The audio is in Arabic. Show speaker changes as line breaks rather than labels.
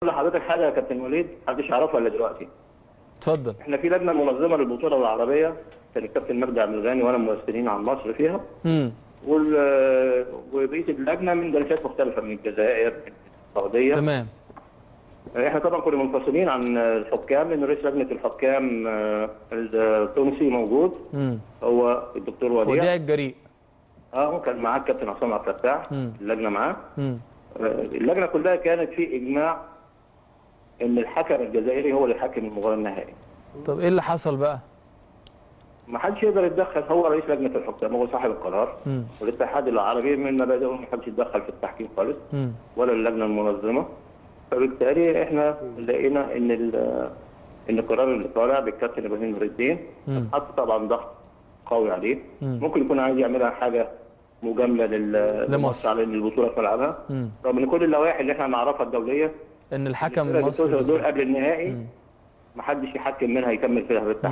لحضرتك حاجه يا كابتن وليد محدش يعرفها الا دلوقتي.
اتفضل.
احنا في لجنه منظمه للبطوله العربيه، كان الكابتن مجدي عبد الغني وانا ممثلين عن مصر فيها. وبقيه اللجنه من جنسيات مختلفه، من الجزائر، من السعوديه.
تمام.
احنا طبعا كنا منفصلين عن الحكام، لان رئيس لجنه الحكام التونسي موجود. هو الدكتور
وديع الجريء.
كان معاه الكابتن عصام عبد الفتاح، اللجنه معاه. اللجنه كلها كانت في اجماع ان الحكم الجزائري هو اللي حكم المباراه النهائي.
طب ايه اللي حصل بقى؟
ما حدش يقدر يتدخل، هو رئيس لجنه الحكام، هو صاحب القرار. والاتحاد العربي من مبادئه ما حدش يتدخل في التحكيم خالص، ولا اللجنه المنظمه. فبالتالي احنا لقينا ان القرار اللي طالع بالكابتن ابراهيم نور الدين حط طبعا ضغط قوي عليه. ممكن يكون عايز يعملها حاجه مجامله لمصر على ان البطوله في ملعبها، رغم ان كل اللوائح اللي احنا نعرفها الدوليه
ان الحكم المصري
دول قبل النهائي ما حدش يحكم منها يكمل فيها بالتحكيم.